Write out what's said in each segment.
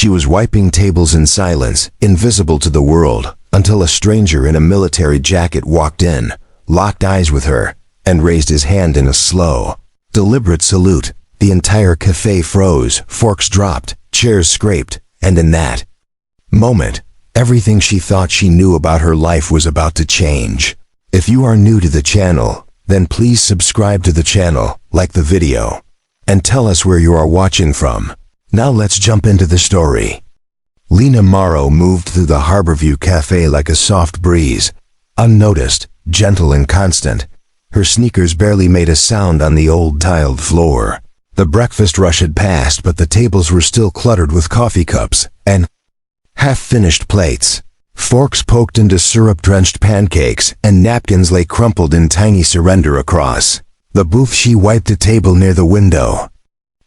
She was wiping tables in silence, invisible to the world, until a stranger in a military jacket walked in, locked eyes with her, and raised his hand in a slow, deliberate salute. The entire cafe froze, forks dropped, chairs scraped, and in that moment, everything she thought she knew about her life was about to change. If you are new to the channel, then please subscribe to the channel, like the video, and tell us where you are watching from. Now let's jump into the story. Lena Morrow moved through the Harborview Cafe like a soft breeze, unnoticed, gentle and constant. Her sneakers barely made a sound on the old tiled floor. The breakfast rush had passed, but the tables were still cluttered with coffee cups and half-finished plates. Forks poked into syrup-drenched pancakes, and napkins lay crumpled in tiny surrender across the booth. She wiped a table near the window,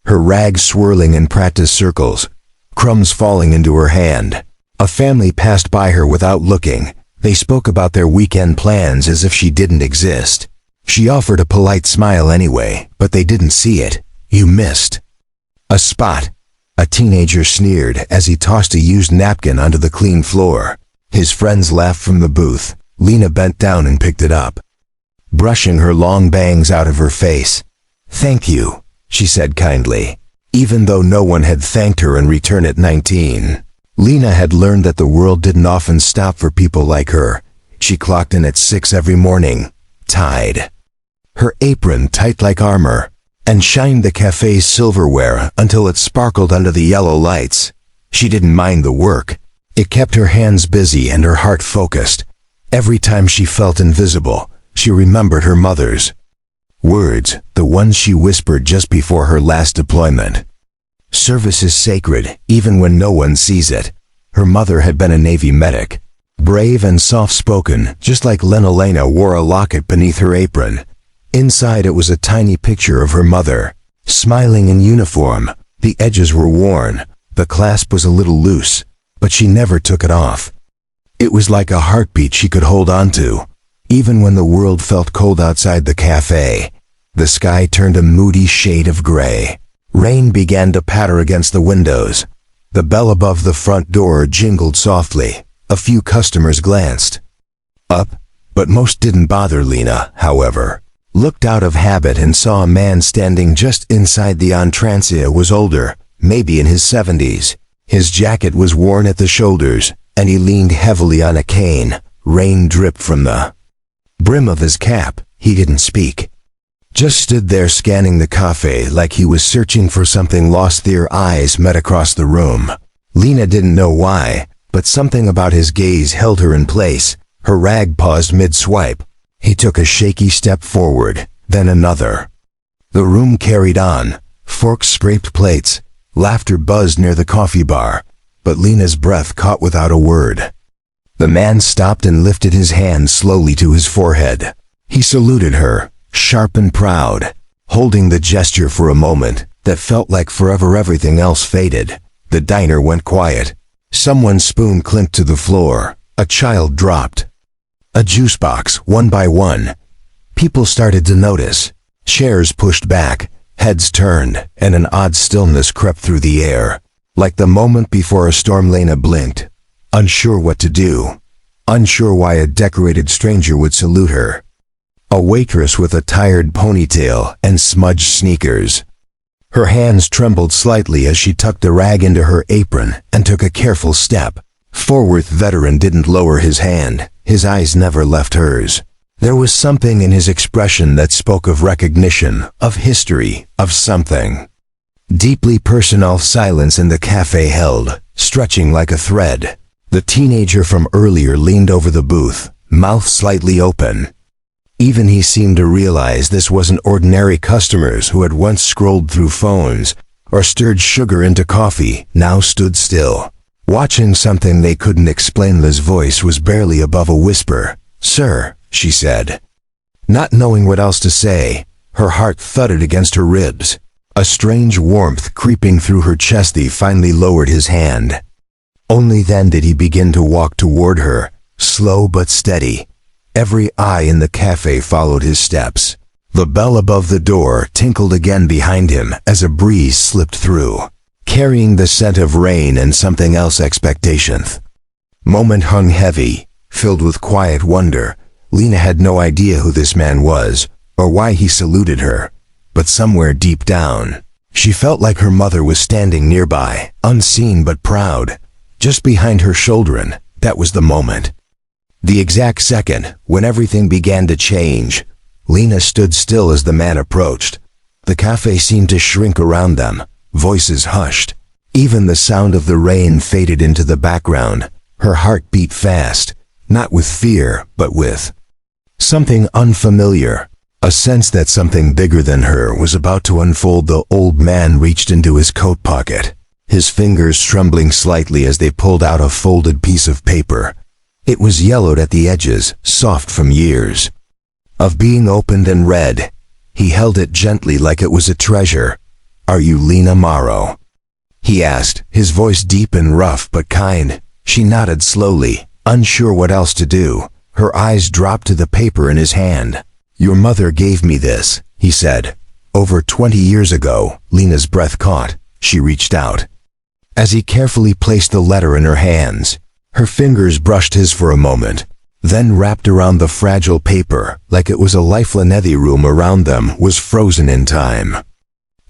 her rags swirling in practice circles, crumbs falling into her hand. A family passed by her without looking. They spoke about their weekend plans as if she didn't exist. She offered a polite smile anyway, but they didn't see it. "You missed a spot," a teenager sneered as he tossed a used napkin onto the clean floor. His friends laughed from the booth. Lena bent down and picked it up, brushing her long bangs out of her face. "Thank you," she said kindly, even though no one had thanked her in return at 19. Lena had learned that the world didn't often stop for people like her. She clocked in at 6 every morning, tied her apron tight like armor, and shined the cafe's silverware until it sparkled under the yellow lights. She didn't mind the work. It kept her hands busy and her heart focused. Every time she felt invisible, she remembered her mother's words, the ones she whispered just before her last deployment. Service is sacred, even when no one sees it. Her mother had been a Navy medic, brave and soft-spoken, just like Lena wore a locket beneath her apron. Inside it was a tiny picture of her mother, smiling in uniform. The edges were worn, the clasp was a little loose, but she never took it off. It was like a heartbeat she could hold on to. Even when the world felt cold outside the cafe, the sky turned a moody shade of gray. Rain began to patter against the windows. The bell above the front door jingled softly. A few customers glanced up, but most didn't bother. Lena, however, looked out of habit and saw a man standing just inside the entrance. He was older, maybe in his 70s. His jacket was worn at the shoulders, and he leaned heavily on a cane. Rain dripped from the brim of his cap. He didn't speak, just stood there scanning the cafe like he was searching for something lost. Their eyes met across the room. Lena didn't know why, but something about his gaze held her in place. Her rag paused mid-swipe. He took a shaky step forward, then another. The room carried on. Forks scraped plates. Laughter buzzed near the coffee bar, but Lena's breath caught without a word. The man stopped and lifted his hand slowly to his forehead. He saluted her, sharp and proud, holding the gesture for a moment that felt like forever. Everything else faded. The diner went quiet. Someone's spoon clinked to the floor. A child dropped a juice box one by one. People started to notice. Chairs pushed back, heads turned, and an odd stillness crept through the air. Like the moment before a storm. Lena blinked, unsure what to do, unsure why a decorated stranger would salute her. A waitress with a tired ponytail and smudged sneakers. Her hands trembled slightly as she tucked the rag into her apron and took a careful step forward. The veteran didn't lower his hand. His eyes never left hers. There was something in his expression that spoke of recognition, of history, of something deeply personal. Silence in the cafe held, stretching like a thread. The teenager from earlier leaned over the booth, mouth slightly open. Even he seemed to realize this wasn't ordinary customers who had once scrolled through phones or stirred sugar into coffee, now stood still, watching something they couldn't explain. Liz' voice was barely above a whisper. "Sir," she said. Not knowing what else to say, her heart thudded against her ribs. A strange warmth creeping through her chest. He finally lowered his hand. Only then did he begin to walk toward her, slow but steady. Every eye in the cafe followed his steps. The bell above the door tinkled again behind him as a breeze slipped through. carrying the scent of rain and something else expectation. Moment hung heavy, filled with quiet wonder. Lena had no idea who this man was, or why he saluted her, but somewhere deep down, she felt like her mother was standing nearby, unseen but proud, just behind her shoulder, and that was the moment. The exact second when everything began to change. Lena stood still as the man approached. The cafe seemed to shrink around them, voices hushed. Even the sound of the rain faded into the background. Her heart beat fast, not with fear, but with something unfamiliar, a sense that something bigger than her was about to unfold. The old man reached into his coat pocket, his fingers trembling slightly as they pulled out a folded piece of paper. It was yellowed at the edges, soft from years of being opened and read. He held it gently like it was a treasure. "Are you Lena Morrow?" he asked, his voice deep and rough but kind. She nodded slowly, unsure what else to do. Her eyes dropped to the paper in his hand. "Your mother gave me this," he said. "Over 20 years ago." Lena's breath caught. She reached out. As he carefully placed the letter in her hands, her fingers brushed his for a moment, then wrapped around the fragile paper like it was a lifeline. The room around them was frozen in time.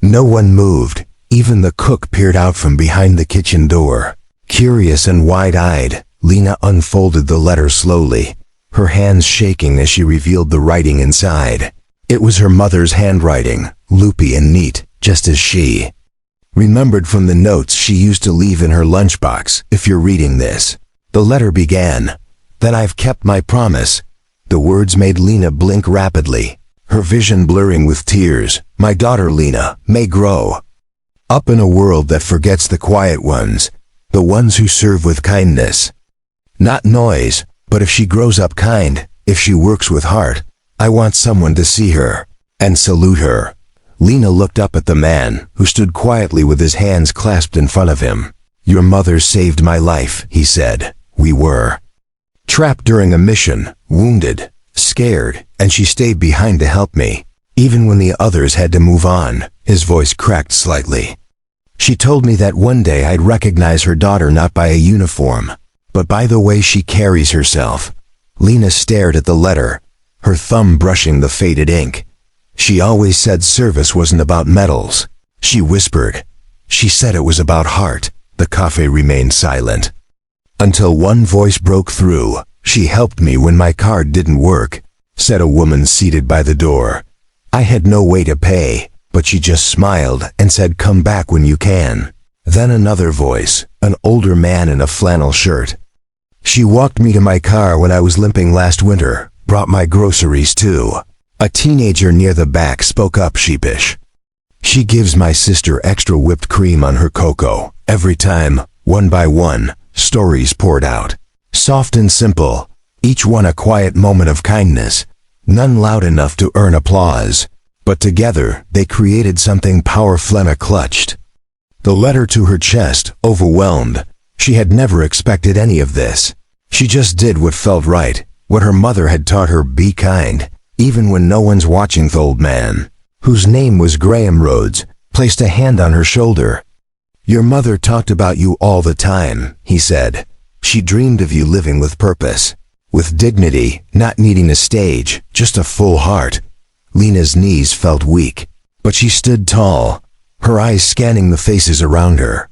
No one moved. Even the cook peered out from behind the kitchen door. Curious and wide-eyed, Lena unfolded the letter slowly, her hands shaking as she revealed the writing inside. It was her mother's handwriting, loopy and neat, just as she remembered from the notes she used to leave in her lunchbox. "If you're reading this," the letter began, "then I've kept my promise." The words made Lena blink rapidly, her vision blurring with tears. "My daughter Lena may grow up in a world that forgets the quiet ones, the ones who serve with kindness. Not noise, but if she grows up kind, if she works with heart, I want someone to see her and salute her." Lena looked up at the man, who stood quietly with his hands clasped in front of him. "Your mother saved my life," he said. "We were trapped during a mission, wounded, scared, and she stayed behind to help me, even when the others had to move on." His voice cracked slightly. "She told me that one day I'd recognize her daughter not by a uniform, but by the way she carries herself." Lena stared at the letter, her thumb brushing the faded ink. "She always said service wasn't about medals," she whispered. "She said it was about heart." The cafe remained silent, until one voice broke through. "She helped me when my card didn't work," said a woman seated by the door. "I had no way to pay, but she just smiled and said, 'Come back when you can.'" Then another voice, an older man in a flannel shirt. "She walked me to my car when I was limping last winter, brought my groceries too." A teenager near the back spoke up sheepish. "She gives my sister extra whipped cream on her cocoa every time." One by one, stories poured out, soft and simple, each one a quiet moment of kindness, none loud enough to earn applause. But together, they created something powerful. Lena clutched the letter to her chest, overwhelmed. She had never expected any of this. She just did what felt right, what her mother had taught her: be kind, even when no one's watching. The old man, whose name was Graham Rhodes, placed a hand on her shoulder. "Your mother talked about you all the time," he said. "She dreamed of you living with purpose, with dignity, not needing a stage, just a full heart." Lena's knees felt weak, but she stood tall, her eyes scanning the faces around her.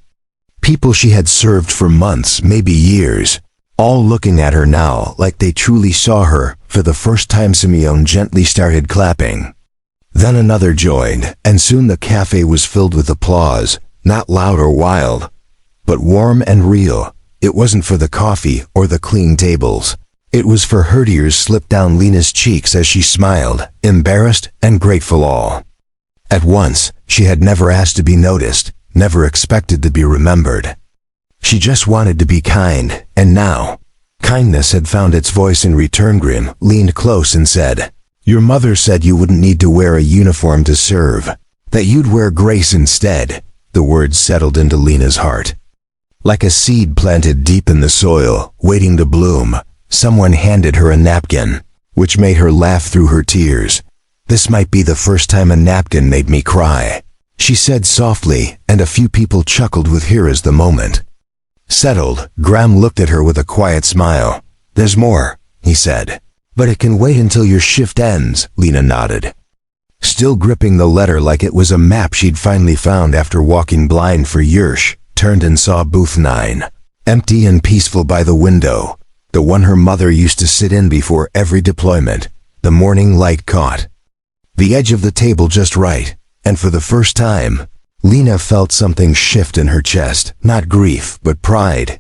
People she had served for months, maybe years, all looking at her now like they truly saw her for the first time. Simeon gently started clapping. Then another joined, and soon the cafe was filled with applause, not loud or wild, but warm and real. It wasn't for the coffee or the clean tables. It was for her. Tears slipped down Lena's cheeks as she smiled, embarrassed and grateful all at once. She had never asked to be noticed, never expected to be remembered. She just wanted to be kind, and now kindness had found its voice in return. Grim leaned close and said, "Your mother said you wouldn't need to wear a uniform to serve, that you'd wear grace instead." The words settled into Lena's heart, like a seed planted deep in the soil, waiting to bloom. Someone handed her a napkin, which made her laugh through her tears. "This might be the first time a napkin made me cry." she said softly, and a few people chuckled with her as the moment settled. Graham looked at her with a quiet smile. "There's more," he said. "But it can wait until your shift ends," Lena nodded. Still gripping the letter like it was a map she'd finally found after walking blind for years, turned and saw booth 9, empty and peaceful by the window, the one her mother used to sit in before every deployment. The morning light caught the edge of the table just right, and for the first time, Lena felt something shift in her chest, not grief, but pride.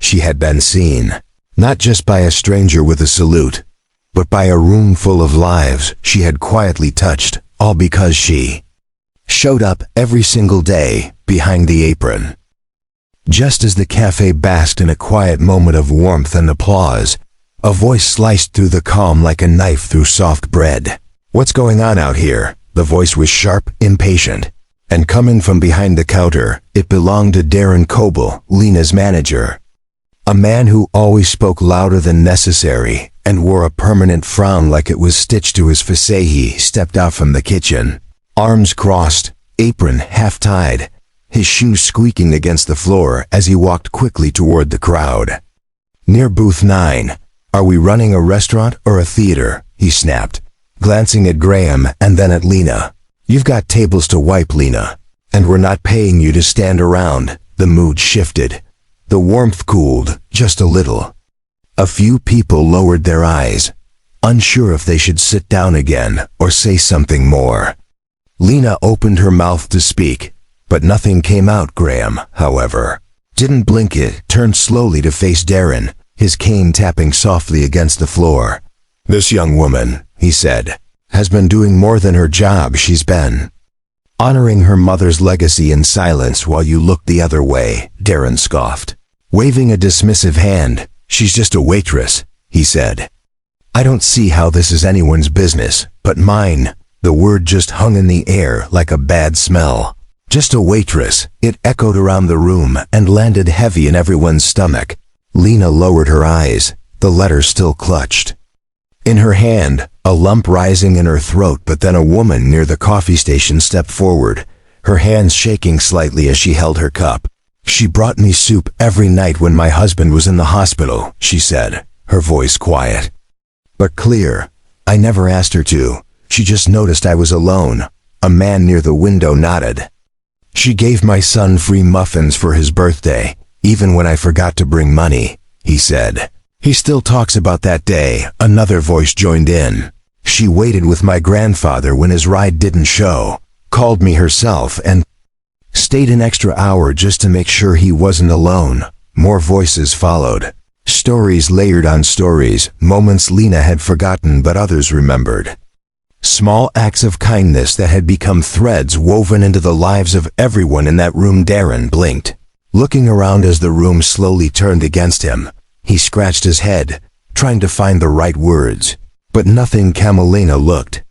She had been seen, not just by a stranger with a salute, but by a room full of lives she had quietly touched, all because she showed up every single day behind the apron. Just as the cafe basked in a quiet moment of warmth and applause, a voice sliced through the calm like a knife through soft bread. "What's going on out here?" The voice was sharp, impatient, and coming from behind the counter, it belonged to Darren Coble, Lena's manager. A man who always spoke louder than necessary and wore a permanent frown like it was stitched to his face. He stepped out from the kitchen, arms crossed, apron half-tied, his shoes squeaking against the floor as he walked quickly toward the crowd. Near booth 9, "Are we running a restaurant or a theater?" he snapped, glancing at Graham and then at Lena. "You've got tables to wipe, Lena, and we're not paying you to stand around." The mood shifted. The warmth cooled, just a little. A few people lowered their eyes, unsure if they should sit down again or say something more. Lena opened her mouth to speak, but nothing came out. Graham, however, didn't blink. It turned slowly to face Darren, his cane tapping softly against the floor. "This young woman," he said, "has been doing more than her job. She's been honoring her mother's legacy in silence while you looked the other way." Darren scoffed, waving a dismissive hand. "She's just a waitress," he said. "I don't see how this is anyone's business but mine." The word just hung in the air like a bad smell. "Just a waitress." It echoed around the room and landed heavy in everyone's stomach. Lena lowered her eyes, the letter still clutched in her hand, a lump rising in her throat. But then a woman near the coffee station stepped forward, her hands shaking slightly as she held her cup. "She brought me soup every night when my husband was in the hospital," she said, her voice quiet but clear. "I never asked her to. She just noticed I was alone." A man near the window nodded. "She gave my son free muffins for his birthday, even when I forgot to bring money," he said. "He still talks about that day." Another voice joined in. "She waited with my grandfather when his ride didn't show, called me herself, and stayed an extra hour just to make sure he wasn't alone." More voices followed. Stories layered on stories, moments Lena had forgotten but others remembered. Small acts of kindness that had become threads woven into the lives of everyone in that room. Darren blinked, looking around as the room slowly turned against him. He scratched his head, trying to find the right words, but nothing came. Lena looked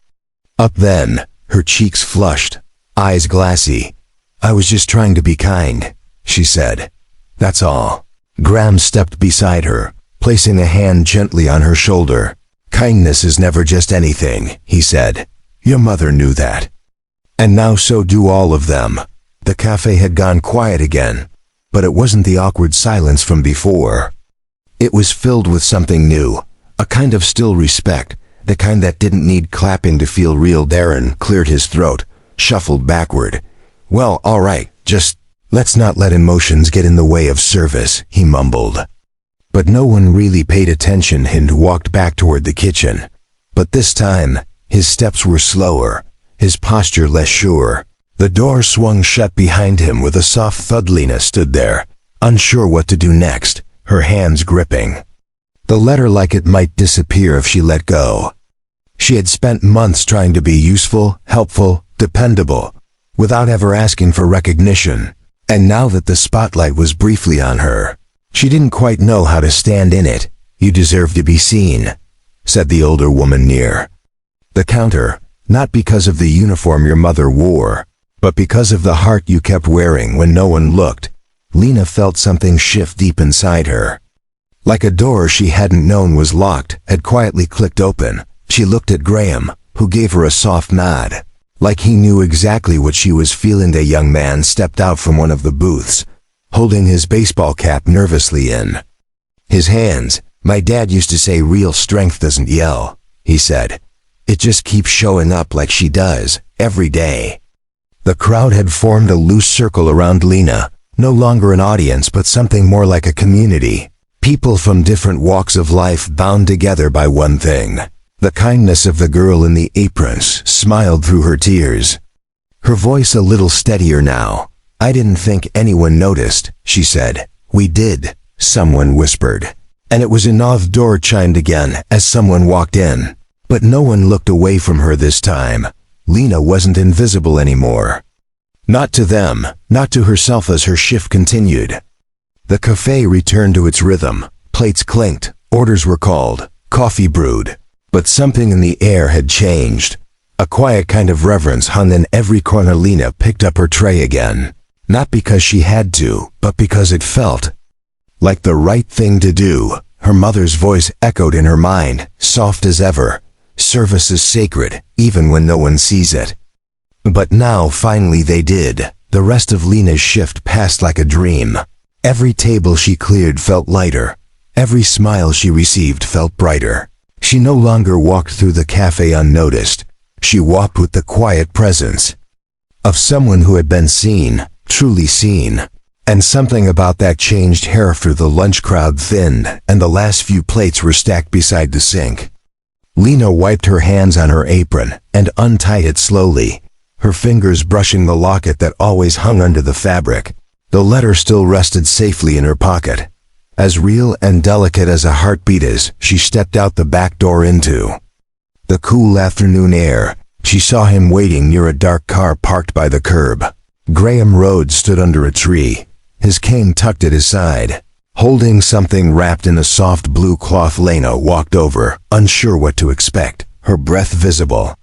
up then, her cheeks flushed, eyes glassy. "I was just trying to be kind," she said. "That's all." Graham stepped beside her, placing a hand gently on her shoulder. "Kindness is never just anything," he said. "Your mother knew that. And now so do all of them." The cafe had gone quiet again, but it wasn't the awkward silence from before. It was filled with something new, a kind of still respect, the kind that didn't need clapping to feel real. Darren cleared his throat, shuffled backward. "Well, all right, just let's not let emotions get in the way of service," he mumbled. But no one really paid attention and walked back toward the kitchen. But this time, his steps were slower, his posture less sure. The door swung shut behind him with a soft thud. Lena stood there, unsure what to do next, her hands gripping the letter like it might disappear if she let go. She had spent months trying to be useful, helpful, dependable, without ever asking for recognition. And now that the spotlight was briefly on her, she didn't quite know how to stand in it. "You deserve to be seen," said the older woman near the counter, "not because of the uniform your mother wore, but because of the heart you kept wearing when no one looked." Lena felt something shift deep inside her. Like a door she hadn't known was locked, had quietly clicked open. She looked at Graham, who gave her a soft nod. Like he knew exactly what she was feeling. The young man stepped out from one of the booths, holding his baseball cap nervously in his hands. "My dad used to say real strength doesn't yell," he said. "It just keeps showing up like she does, every day." The crowd had formed a loose circle around Lena, no longer an audience but something more like a community. People from different walks of life bound together by one thing: the kindness of the girl in the aprons smiled through her tears. Her voice a little steadier now. "I didn't think anyone noticed," she said. "We did," someone whispered. And it was enough. Door chimed again as someone walked in. But no one looked away from her this time. Lena wasn't invisible anymore. Not to them, not to herself. As her shift continued, the cafe returned to its rhythm. Plates clinked, orders were called, coffee brewed. But something in the air had changed. A quiet kind of reverence hung in every corner. Lena picked up her tray again. Not because she had to, but because it felt like the right thing to do. Her mother's voice echoed in her mind, soft as ever. "Service is sacred, even when no one sees it." But now finally they did. The rest of Lena's shift passed like a dream. Every table she cleared felt lighter. Every smile she received felt brighter. She no longer walked through the cafe unnoticed. She walked with the quiet presence of someone who had been seen, truly seen. And something about that changed her. After the lunch crowd thinned and the last few plates were stacked beside the sink, Lena wiped her hands on her apron and untied it slowly, her fingers brushing the locket that always hung under the fabric. The letter still rested safely in her pocket, as real and delicate as a heartbeat. As she stepped out the back door into the cool afternoon air, she saw him waiting near a dark car parked by the curb. Graham Rhodes stood under a tree, his cane tucked at his side, holding something wrapped in a soft blue cloth. Lena walked over, unsure what to expect, her breath visible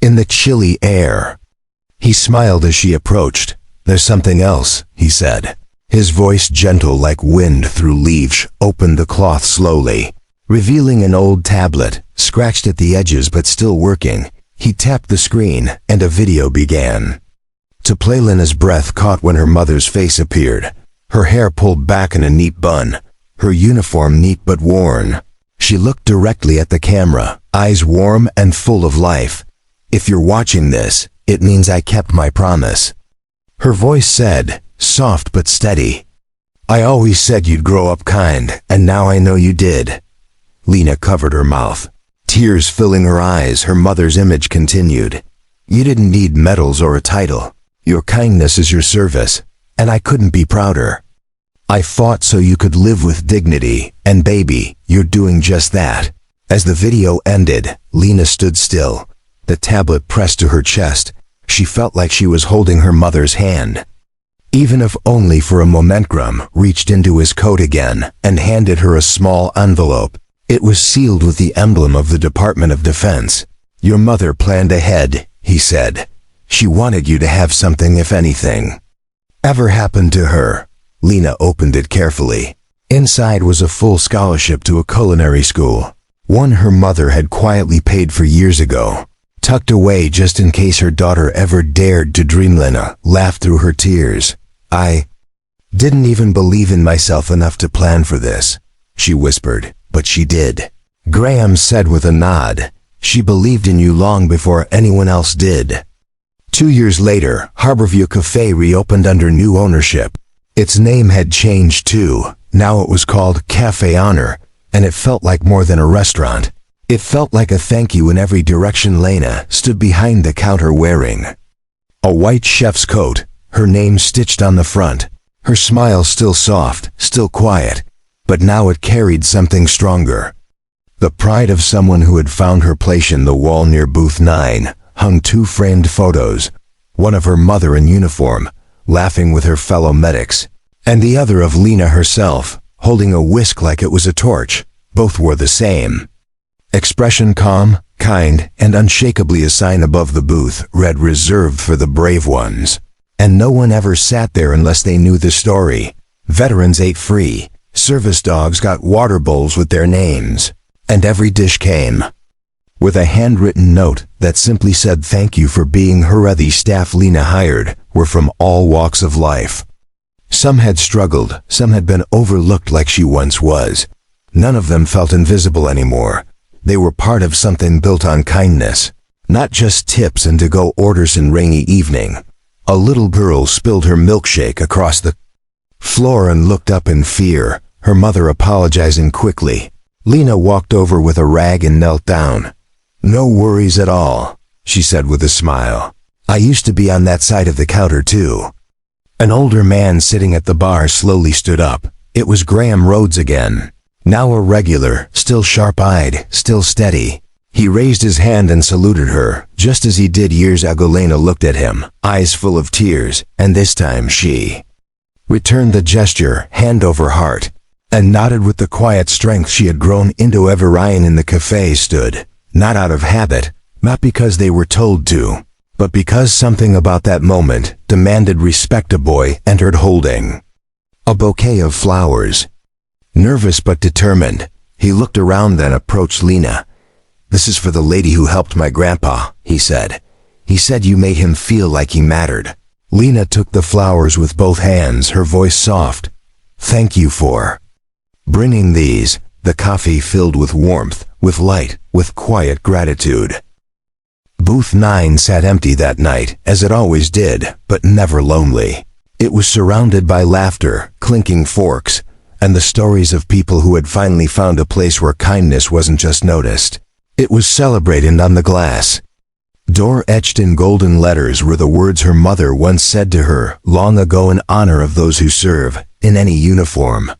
in the chilly air. He smiled as she approached. "There's something else," he said. His voice, gentle like wind through leaves, opened the cloth slowly, revealing an old tablet, scratched at the edges but still working. He tapped the screen, and a video began to play. Lena's breath caught when her mother's face appeared, her hair pulled back in a neat bun, her uniform neat but worn. She looked directly at the camera, eyes warm and full of life. "If you're watching this, it means I kept my promise," her voice said, soft but steady. "I always said you'd grow up kind, and now I know you did." Lena covered her mouth, tears filling her eyes. Her mother's image continued. "You didn't need medals or a title. Your kindness is your service, and I couldn't be prouder. I fought so you could live with dignity, and baby, you're doing just that." As the video ended, Lena stood still, the tablet pressed to her chest. She felt like she was holding her mother's hand. Even if only for a moment. Graham reached into his coat again and handed her a small envelope. It was sealed with the emblem of the Department of Defense. "Your mother planned ahead," he said. "She wanted you to have something if anything ever happened to her." Lena opened it carefully. Inside was a full scholarship to a culinary school, one her mother had quietly paid for years ago, tucked away just in case her daughter ever dared to dream. Lena laughed through her tears. "I didn't even believe in myself enough to plan for this," she whispered, "but she did." Graham said with a nod, "She believed in you long before anyone else did." 2 years later, Harborview Cafe reopened under new ownership. Its name had changed too. Now it was called Cafe Honor, and it felt like more than a restaurant. It felt like a thank you in every direction. Lena stood behind the counter wearing a white chef's coat, her name stitched on the front. Her smile still soft, still quiet, but now it carried something stronger. The pride of someone who had found her place. In the wall near booth 9 hung 2 framed photos, one of her mother in uniform, laughing with her fellow medics, and the other of Lena herself, holding a whisk like it was a torch. Both wore the same expression, calm, kind, and unshakably. A sign above the booth read, "Reserved for the brave ones." And no one ever sat there unless they knew the story. Veterans ate free, service dogs got water bowls with their names, and every dish came with a handwritten note that simply said thank you for being her. The staff Lena hired were from all walks of life. Some had struggled, some had been overlooked like she once was. None of them felt invisible anymore. They were part of something built on kindness, not just tips and to-go orders in rainy evening. A little girl spilled her milkshake across the floor and looked up in fear, her mother apologizing quickly. Lena walked over with a rag and knelt down. "No worries at all," she said with a smile. "I used to be on that side of the counter too." An older man sitting at the bar slowly stood up. It was Graham Rhodes again. Now a regular, still sharp-eyed, still steady. He raised his hand and saluted her, just as he did years ago. Lena looked at him, eyes full of tears, and this time she returned the gesture, hand over heart, and nodded with the quiet strength she had grown into. Everyone in the cafe stood, not out of habit, not because they were told to, but because something about that moment demanded respect. A boy entered holding a bouquet of flowers. Nervous but determined, he looked around then approached Lena. "This is for the lady who helped my grandpa," he said. "He said you made him feel like he mattered." Lena took the flowers with both hands, her voice soft. "Thank you for bringing these." The coffee filled with warmth, with light, with quiet gratitude. Booth 9 sat empty that night, as it always did, but never lonely. It was surrounded by laughter, clinking forks, and the stories of people who had finally found a place where kindness wasn't just noticed. It was celebrated. On the glass door, etched in golden letters, were the words her mother once said to her long ago: in honor of those who serve, in any uniform,